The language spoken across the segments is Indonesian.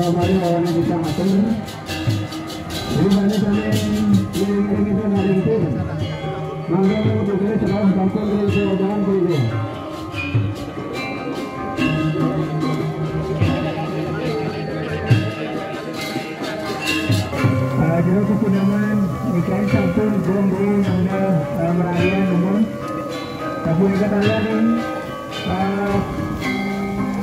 Mari lawannya kita matur. Ini mana sana yang kita hari itu. Mangga kita boleh terus kampung ke jalan ke. Jadi kepunaman ikan sampun belum anda merayakan umum. Tapi kita lihat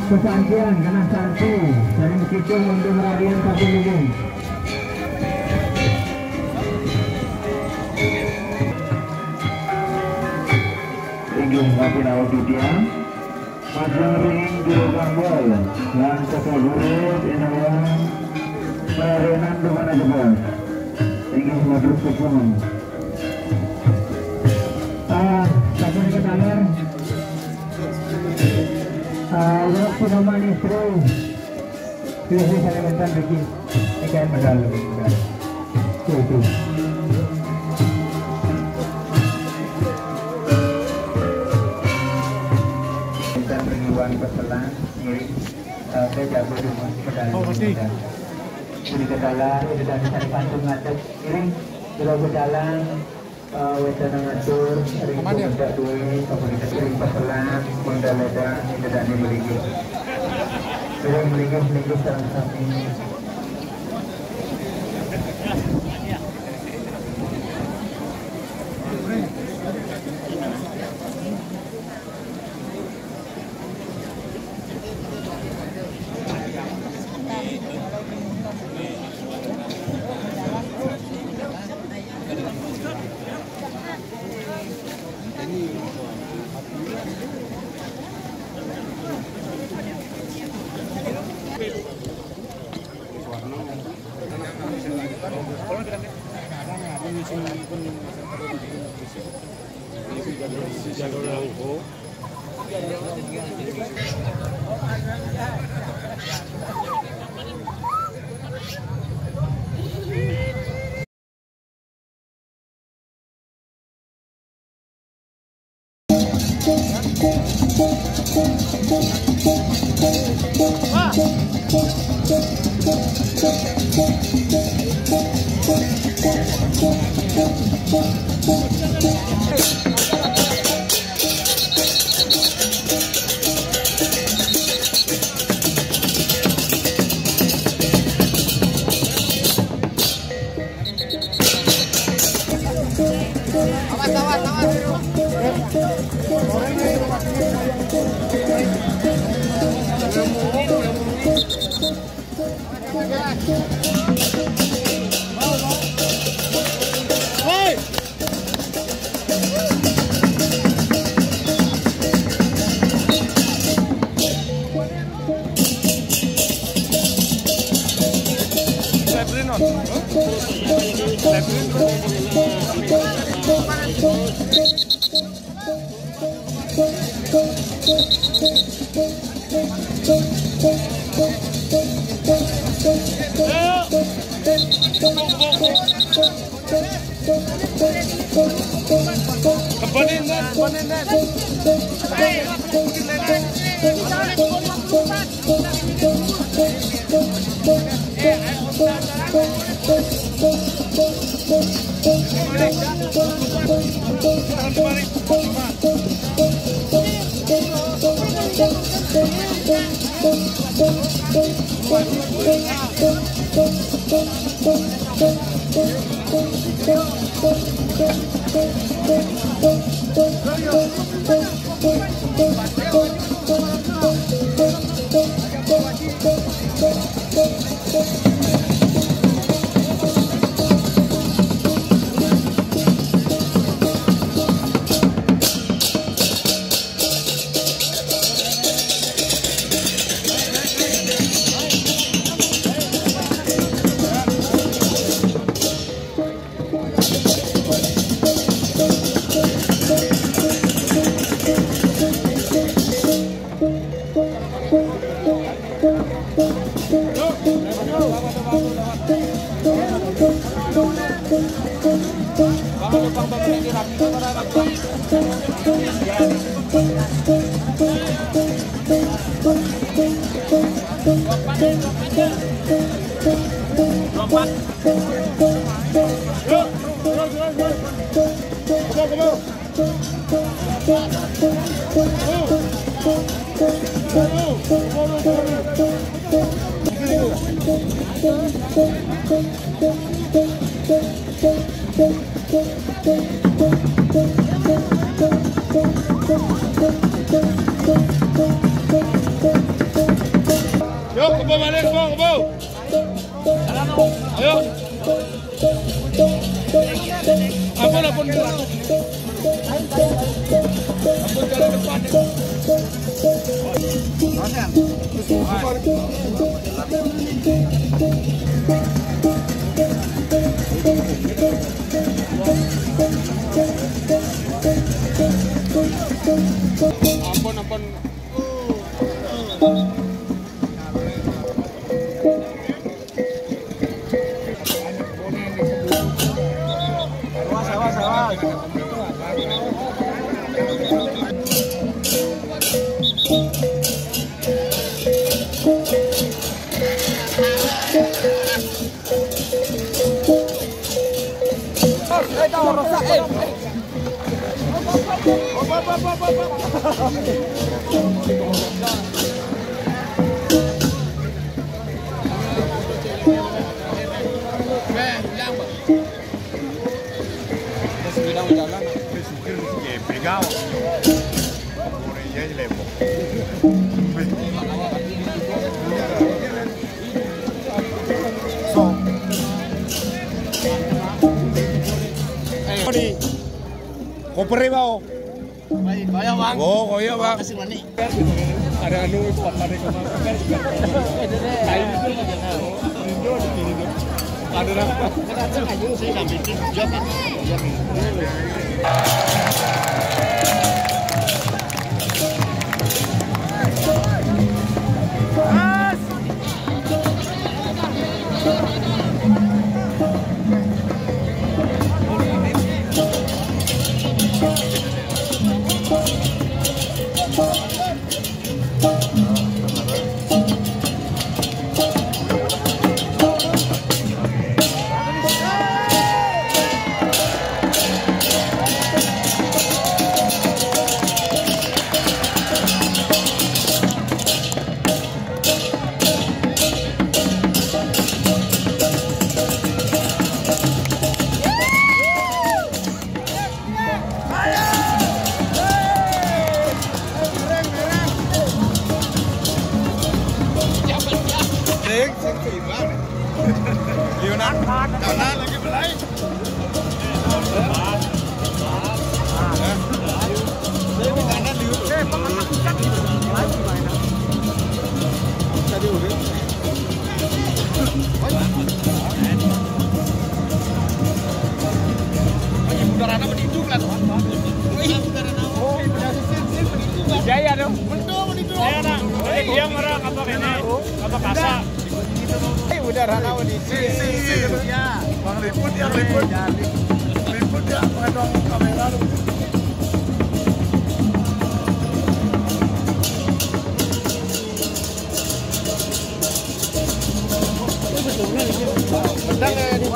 kesaksian karena satu dari begitu untuk merayakan satu umum. Tinggi makin awal dia, masang ring juru gambol dan keseluruhan inawan pelayanan dengan jebol. Tinggi makin kepungan. Sampai ke dalam. Waktu nama istri biasa saya minta bagi ikan medal itu minta bagi uang peselan ngirim saya jago di rumah medal jadi ke dalam itu dari cari kantung ngatek ngirim kalau ke dalam wacana ngatur ring tidak duit kemudian ring peselan mendaledan tidak dimiliki ring melingkup dalam saat ini. Yuk, kebo balik, kebo. Ayo. Ampun dulu. Ampun jalan depan. Ampun. Kopernya mau? Kaya bang. Oh, kaya bang. Kasih mani. Ada anu pakai kemarin. Ada apa? Kita aja saya sampai job. Jangan lagi belai. Jaya dong. Dia merah apa ini? Apa kasar? Udah rana di sini. Bang Liput yang liput. Liput pengadong kamera lu. Bentang ya ini.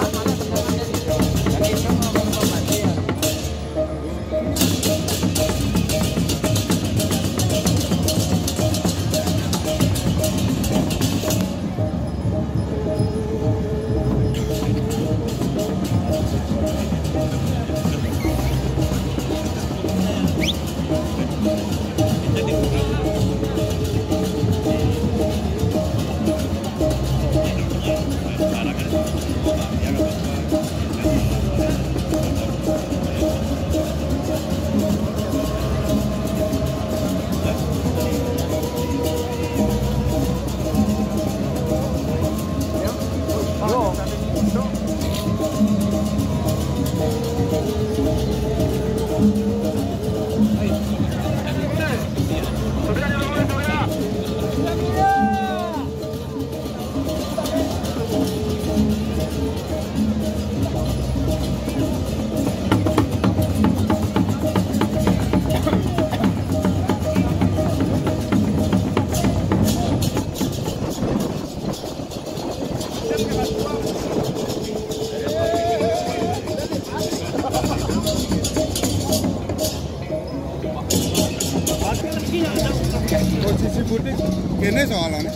Posisi butik kene soalnya.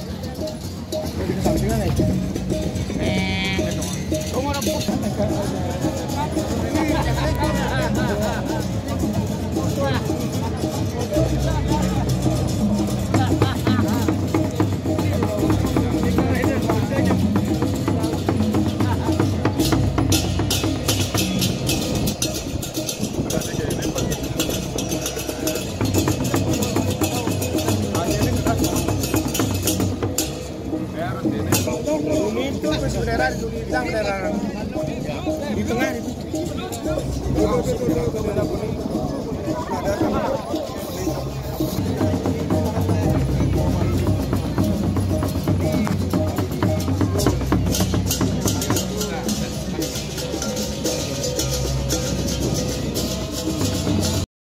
Di tengah itu.